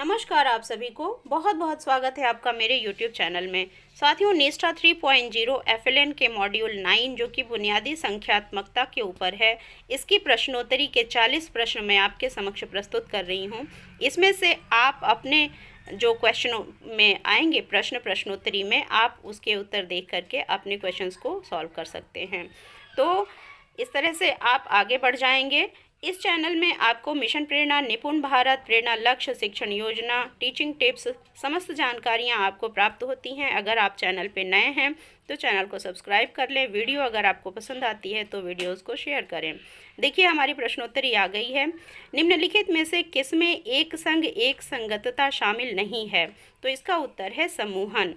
नमस्कार आप सभी को बहुत बहुत स्वागत है आपका मेरे YouTube चैनल में। साथियों, निष्ठा 3.0 FLN के मॉड्यूल 9 जो कि बुनियादी संख्यात्मकता के ऊपर है, इसकी प्रश्नोत्तरी के 40 प्रश्न मैं आपके समक्ष प्रस्तुत कर रही हूं। इसमें से आप अपने जो क्वेश्चनों में आएंगे प्रश्नोत्तरी में, आप उसके उत्तर देख करके अपने क्वेश्चंस को सॉल्व कर सकते हैं। तो इस तरह से आप आगे बढ़ जाएंगे। इस चैनल में आपको मिशन प्रेरणा, निपुण भारत, प्रेरणा लक्ष्य, शिक्षण योजना, टीचिंग टिप्स, समस्त जानकारियां आपको प्राप्त होती हैं। अगर आप चैनल पे नए हैं तो चैनल को सब्सक्राइब कर लें। वीडियो अगर आपको पसंद आती है तो वीडियोस को शेयर करें। देखिए, हमारी प्रश्नोत्तरी आ गई है। निम्नलिखित में से किसमें एक संग एक संगतता शामिल नहीं है? तो इसका उत्तर है समूहन।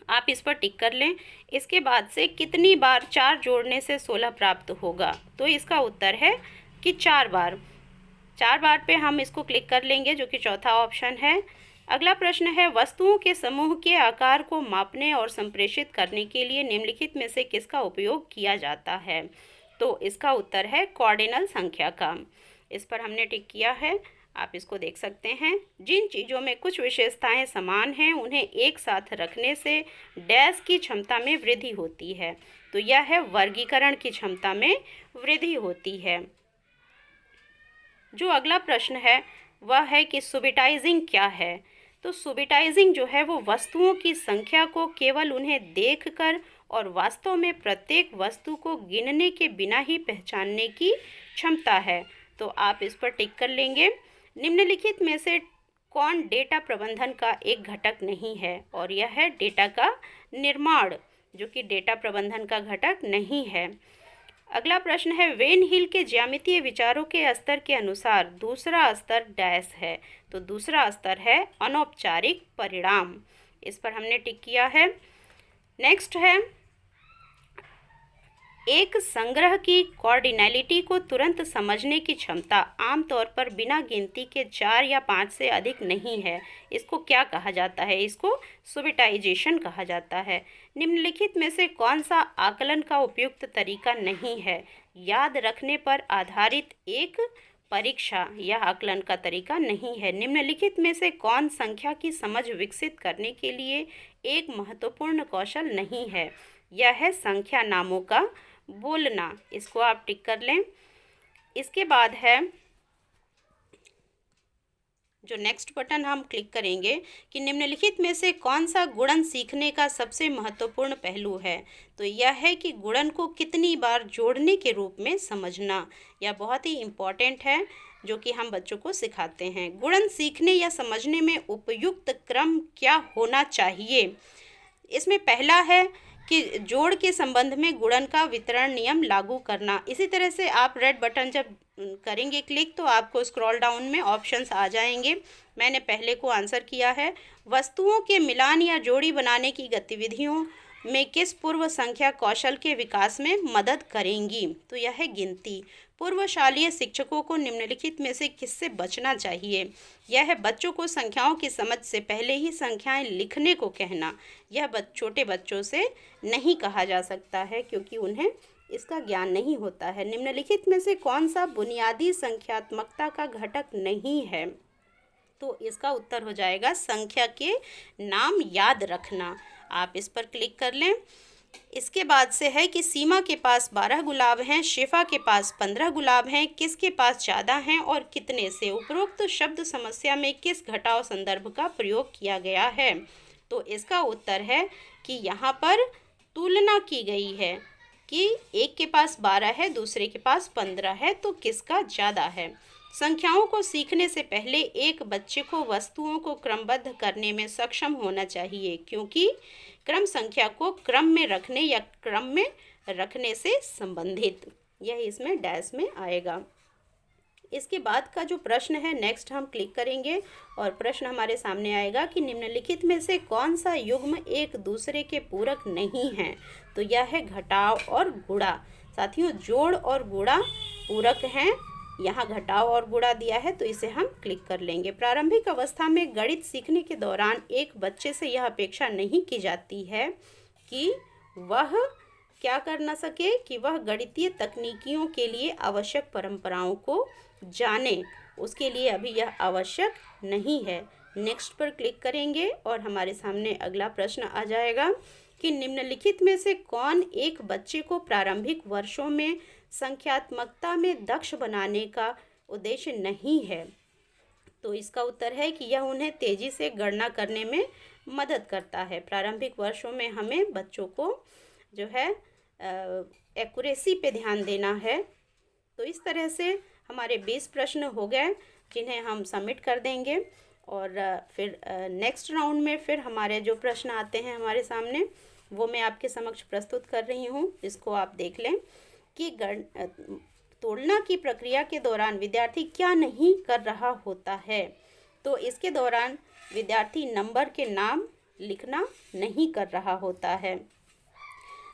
आप इस पर टिक कर लें। इसके बाद से कितनी बार 4 जोड़ने से 16 प्राप्त होगा? तो इसका उत्तर है कि 4 बार। 4 बार पे हम इसको क्लिक कर लेंगे, जो कि चौथा ऑप्शन है। अगला प्रश्न है, वस्तुओं के समूह के आकार को मापने और संप्रेषित करने के लिए निम्नलिखित में से किसका उपयोग किया जाता है? तो इसका उत्तर है कॉर्डिनल संख्या का। इस पर हमने टिक किया है, आप इसको देख सकते हैं। जिन चीज़ों में कुछ विशेषताएं समान हैं उन्हें एक साथ रखने से डैश की क्षमता में वृद्धि होती है। तो यह है वर्गीकरण की क्षमता में वृद्धि होती है। जो अगला प्रश्न है वह है कि सुबिटाइजिंग क्या है? तो सुबिटाइजिंग जो है वो वस्तुओं की संख्या को केवल उन्हें देखकर और वास्तव में प्रत्येक वस्तु को गिनने के बिना ही पहचानने की क्षमता है। तो आप इस पर टिक कर लेंगे। निम्नलिखित में से कौन डेटा प्रबंधन का एक घटक नहीं है? और यह है डेटा का निर्माण, जो कि डेटा प्रबंधन का घटक नहीं है। अगला प्रश्न है, वेन हिल के ज्यामितीय विचारों के स्तर के अनुसार दूसरा स्तर डैश है। तो दूसरा स्तर है अनौपचारिक परिणाम। इस पर हमने टिक किया है। नेक्स्ट है, एक संग्रह की कॉर्डिनैलिटी को तुरंत समझने की क्षमता आमतौर पर बिना गिनती के 4 या 5 से अधिक नहीं है। इसको क्या कहा जाता है? इसको सुबिटाइजेशन कहा जाता है। निम्नलिखित में से कौन सा आकलन का उपयुक्त तरीका नहीं है? याद रखने पर आधारित एक परीक्षा यह आकलन का तरीका नहीं है। निम्नलिखित में से कौन संख्या की समझ विकसित करने के लिए एक महत्वपूर्ण कौशल नहीं है? यह है संख्या नामों का बोलना। इसको आप टिक कर लें। इसके बाद है जो नेक्स्ट बटन हम क्लिक करेंगे कि निम्नलिखित में से कौन सा गुणन सीखने का सबसे महत्वपूर्ण पहलू है? तो यह है कि गुणन को कितनी बार जोड़ने के रूप में समझना। यह बहुत ही इम्पॉर्टेंट है, जो कि हम बच्चों को सिखाते हैं। गुणन सीखने या समझने में उपयुक्त क्रम क्या होना चाहिए? इसमें पहला है कि जोड़ के संबंध में गुणन का वितरण नियम लागू करना। इसी तरह से आप रेड बटन जब करेंगे क्लिक तो आपको स्क्रॉल डाउन में ऑप्शंस आ जाएंगे। मैंने पहले को आंसर किया है। वस्तुओं के मिलान या जोड़ी बनाने की गतिविधियों में किस पूर्व संख्या कौशल के विकास में मदद करेंगी? तो यह है गिनती। पूर्वशालीय शिक्षकों को निम्नलिखित में से किससे बचना चाहिए? यह है बच्चों को संख्याओं की समझ से पहले ही संख्याएं लिखने को कहना। यह छोटे बच्चों से नहीं कहा जा सकता है, क्योंकि उन्हें इसका ज्ञान नहीं होता है। निम्नलिखित में से कौन सा बुनियादी संख्यात्मकता का घटक नहीं है? तो इसका उत्तर हो जाएगा संख्या के नाम याद रखना। आप इस पर क्लिक कर लें। इसके बाद से है कि सीमा के पास 12 गुलाब हैं, शिफा के पास 15 गुलाब हैं, किसके पास ज़्यादा हैं और कितने से? उपरोक्त शब्द समस्या में किस घटाव संदर्भ का प्रयोग किया गया है? तो इसका उत्तर है कि यहाँ पर तुलना की गई है कि एक के पास 12 है, दूसरे के पास 15 है, तो किसका ज़्यादा है। संख्याओं को सीखने से पहले एक बच्चे को वस्तुओं को क्रमबद्ध करने में सक्षम होना चाहिए, क्योंकि क्रम संख्या को क्रम में रखने या क्रम में रखने से संबंधित, यह इसमें डैश में आएगा। इसके बाद का जो प्रश्न है नेक्स्ट हम क्लिक करेंगे और प्रश्न हमारे सामने आएगा कि निम्नलिखित में से कौन सा युग्म एक दूसरे के पूरक नहीं है? तो यह है घटाव और गुणा। साथियों, जोड़ और गुणा पूरक हैं। यहाँ घटाव और गुणा दिया है तो इसे हम क्लिक कर लेंगे। प्रारंभिक अवस्था में गणित सीखने के दौरान एक बच्चे से यह अपेक्षा नहीं की जाती है कि वह क्या कर न सके, कि वह गणितीय तकनीकियों के लिए आवश्यक परंपराओं को जाने। उसके लिए अभी यह आवश्यक नहीं है। नेक्स्ट पर क्लिक करेंगे और हमारे सामने अगला प्रश्न आ जाएगा कि निम्नलिखित में से कौन एक बच्चे को प्रारंभिक वर्षों में संख्यात्मकता में दक्ष बनाने का उद्देश्य नहीं है। तो इसका उत्तर है कि यह उन्हें तेजी से गणना करने में मदद करता है। प्रारंभिक वर्षों में हमें बच्चों को जो है एक्यूरेसी पे ध्यान देना है। तो इस तरह से हमारे 20 प्रश्न हो गए जिन्हें हम सबमिट कर देंगे और फिर नेक्स्ट राउंड में फिर हमारे जो प्रश्न आते हैं हमारे सामने वो मैं आपके समक्ष प्रस्तुत कर रही हूँ। इसको आप देख लें कि तुलना की प्रक्रिया के दौरान विद्यार्थी क्या नहीं कर रहा होता है। तो इसके दौरान विद्यार्थी नंबर के नाम लिखना नहीं कर रहा होता है।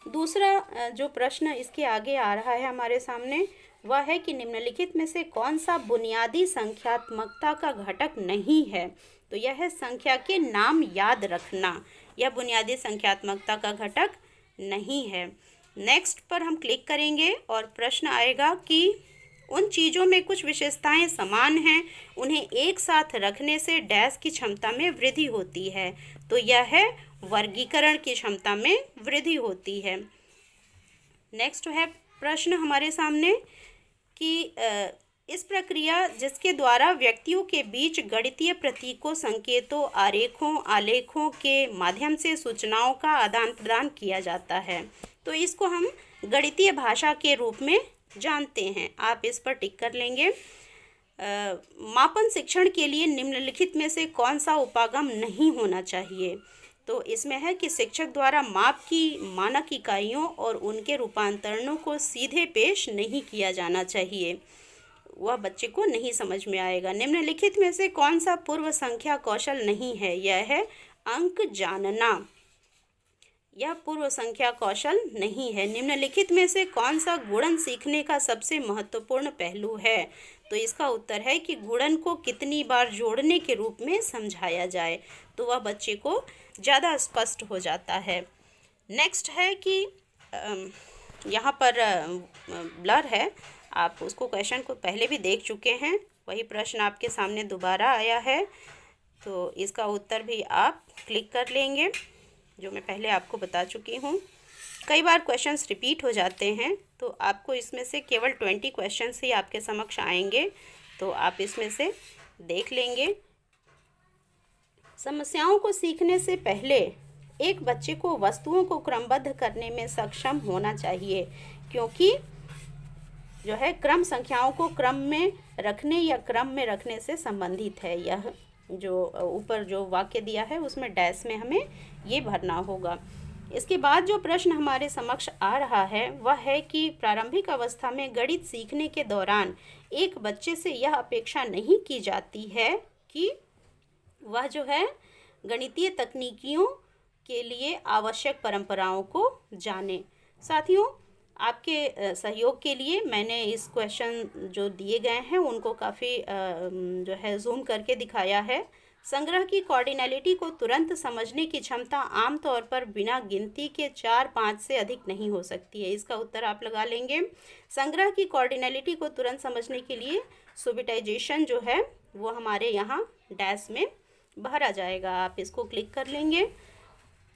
दूसरा जो प्रश्न इसके आगे आ रहा है हमारे सामने वह है कि निम्नलिखित में से कौन सा बुनियादी संख्यात्मकता का घटक नहीं है। तो यह है संख्या के नाम याद रखना। यह बुनियादी संख्यात्मकता का घटक नहीं है। नेक्स्ट पर हम क्लिक करेंगे और प्रश्न आएगा कि उन चीज़ों में कुछ विशेषताएं समान हैं, उन्हें एक साथ रखने से डैश की क्षमता में वृद्धि होती है। तो यह है वर्गीकरण की क्षमता में वृद्धि होती है। नेक्स्ट है प्रश्न हमारे सामने कि इस प्रक्रिया जिसके द्वारा व्यक्तियों के बीच गणितीय प्रतीकों, संकेतों, आरेखों, आलेखों के माध्यम से सूचनाओं का आदान प्रदान किया जाता है। तो इसको हम गणितीय भाषा के रूप में जानते हैं। आप इस पर टिक कर लेंगे। मापन शिक्षण के लिए निम्नलिखित में से कौन सा उपागम नहीं होना चाहिए। तो इसमें है कि शिक्षक द्वारा माप की मानक इकाइयों और उनके रूपांतरणों को सीधे पेश नहीं किया जाना चाहिए, वह बच्चे को नहीं समझ में आएगा। निम्नलिखित में से कौन सा पूर्व संख्या कौशल नहीं है। यह है अंक जानना। यह पूर्व संख्या कौशल नहीं है। निम्नलिखित में से कौन सा गुणन सीखने का सबसे महत्वपूर्ण पहलू है। तो इसका उत्तर है कि गुणन को कितनी बार जोड़ने के रूप में समझाया जाए, तो वह बच्चे को ज़्यादा स्पष्ट हो जाता है। नेक्स्ट है कि यहाँ पर ब्लर है, आप उसको क्वेश्चन को पहले भी देख चुके हैं, वही प्रश्न आपके सामने दोबारा आया है। तो इसका उत्तर भी आप क्लिक कर लेंगे, जो मैं पहले आपको बता चुकी हूँ। कई बार क्वेश्चंस रिपीट हो जाते हैं, तो आपको इसमें से केवल 20 क्वेश्चंस ही आपके समक्ष आएंगे, तो आप इसमें से देख लेंगे। समस्याओं को सीखने से पहले एक बच्चे को वस्तुओं को क्रमबद्ध करने में सक्षम होना चाहिए, क्योंकि जो है क्रम संख्याओं को क्रम में रखने या क्रम में रखने से संबंधित है। यह जो ऊपर जो वाक्य दिया है उसमें डैश में हमें ये भरना होगा। इसके बाद जो प्रश्न हमारे समक्ष आ रहा है वह है कि प्रारंभिक अवस्था में गणित सीखने के दौरान एक बच्चे से यह अपेक्षा नहीं की जाती है कि वह जो है गणितीय तकनीकियों के लिए आवश्यक परंपराओं को जाने। साथियों, आपके सहयोग के लिए मैंने इस क्वेश्चन जो दिए गए हैं उनको काफ़ी जो है जूम करके दिखाया है। संग्रह की कोऑर्डिनलिटी को तुरंत समझने की क्षमता आमतौर पर बिना गिनती के 4-5 से अधिक नहीं हो सकती है। इसका उत्तर आप लगा लेंगे। संग्रह की कोऑर्डिनलिटी को तुरंत समझने के लिए सुबिटाइजेशन जो है वो हमारे यहाँ डैश में भरा जाएगा, आप इसको क्लिक कर लेंगे।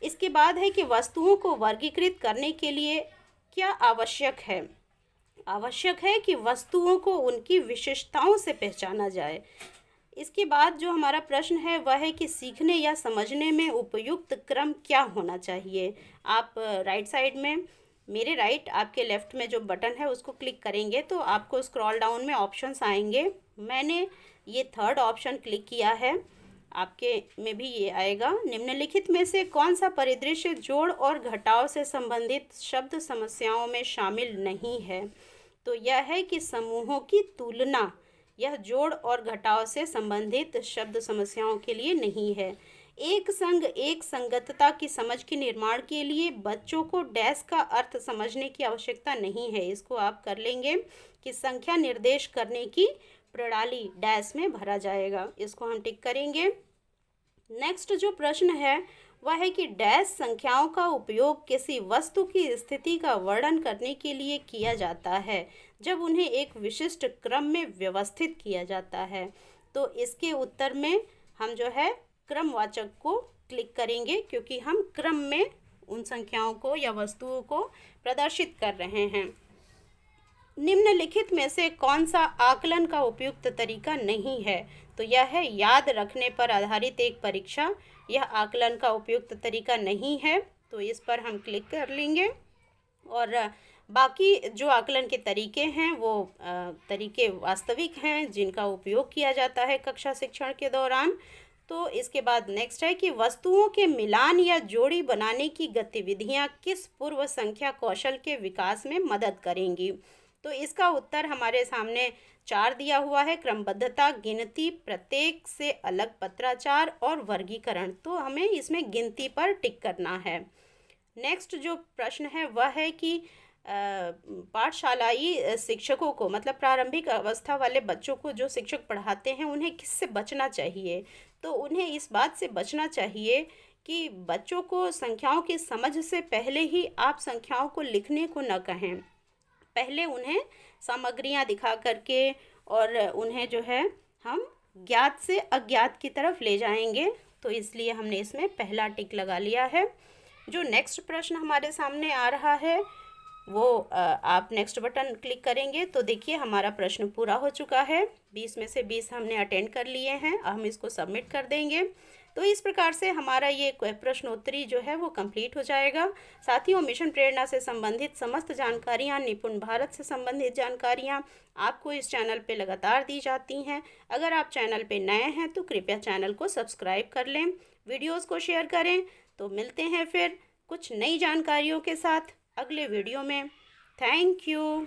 इसके बाद है कि वस्तुओं को वर्गीकृत करने के लिए क्या आवश्यक है। आवश्यक है कि वस्तुओं को उनकी विशेषताओं से पहचाना जाए। इसके बाद जो हमारा प्रश्न है वह है कि सीखने या समझने में उपयुक्त क्रम क्या होना चाहिए। आप राइट साइड में, मेरे राइट आपके लेफ़्ट में जो बटन है उसको क्लिक करेंगे तो आपको स्क्रॉल डाउन में ऑप्शंस आएंगे। मैंने ये थर्ड ऑप्शन क्लिक किया है, आपके में भी ये आएगा। निम्नलिखित में से कौन सा परिदृश्य जोड़ और घटाव से संबंधित शब्द समस्याओं में शामिल नहीं है। तो यह है कि समूहों की तुलना, यह जोड़ और घटाव से संबंधित शब्द समस्याओं के लिए नहीं है। एक संग एक संगतता की समझ के निर्माण के लिए बच्चों को डैश का अर्थ समझने की आवश्यकता नहीं है। इसको आप कर लेंगे कि संख्या निर्देश करने की प्रणाली डैश में भरा जाएगा, इसको हम टिक करेंगे। नेक्स्ट जो प्रश्न है वह है कि डैश संख्याओं का उपयोग किसी वस्तु की स्थिति का वर्णन करने के लिए किया जाता है जब उन्हें एक विशिष्ट क्रम में व्यवस्थित किया जाता है। तो इसके उत्तर में हम जो है क्रमवाचक को क्लिक करेंगे, क्योंकि हम क्रम में उन संख्याओं को या वस्तुओं को प्रदर्शित कर रहे हैं। निम्नलिखित में से कौन सा आकलन का उपयुक्त तरीका नहीं है? तो यह है याद रखने पर आधारित एक परीक्षा, यह आकलन का उपयुक्त तरीका नहीं है, तो इस पर हम क्लिक कर लेंगे। और बाकी जो आकलन के तरीके हैं वो तरीके वास्तविक हैं जिनका उपयोग किया जाता है कक्षा शिक्षण के दौरान। तो इसके बाद नेक्स्ट है कि वस्तुओं के मिलान या जोड़ी बनाने की गतिविधियां किस पूर्व संख्या कौशल के विकास में मदद करेंगी? तो इसका उत्तर हमारे सामने 4 दिया हुआ है: क्रमबद्धता, गिनती, प्रत्येक से अलग पत्राचार और वर्गीकरण। तो हमें इसमें गिनती पर टिक करना है। नेक्स्ट जो प्रश्न है वह है कि पाठशालाई शिक्षकों को, मतलब प्रारंभिक अवस्था वाले बच्चों को जो शिक्षक पढ़ाते हैं, उन्हें किससे बचना चाहिए? तो उन्हें इस बात से बचना चाहिए कि बच्चों को संख्याओं की समझ से पहले ही आप संख्याओं को लिखने को न कहें। पहले उन्हें सामग्रियां दिखा करके और उन्हें जो है हम ज्ञात से अज्ञात की तरफ ले जाएंगे। तो इसलिए हमने इसमें पहला टिक लगा लिया है। जो नेक्स्ट प्रश्न हमारे सामने आ रहा है वो आप नेक्स्ट बटन क्लिक करेंगे तो देखिए हमारा प्रश्न पूरा हो चुका है। 20 में से 20 हमने अटेंड कर लिए हैं। हम इसको सबमिट कर देंगे। तो इस प्रकार से हमारा ये प्रश्नोत्तरी जो है वो कंप्लीट हो जाएगा। साथियों, मिशन प्रेरणा से संबंधित समस्त जानकारियाँ, निपुण भारत से संबंधित जानकारियाँ आपको इस चैनल पे लगातार दी जाती हैं। अगर आप चैनल पे नए हैं तो कृपया चैनल को सब्सक्राइब कर लें, वीडियोज़ को शेयर करें। तो मिलते हैं फिर कुछ नई जानकारियों के साथ अगले वीडियो में। Thank you.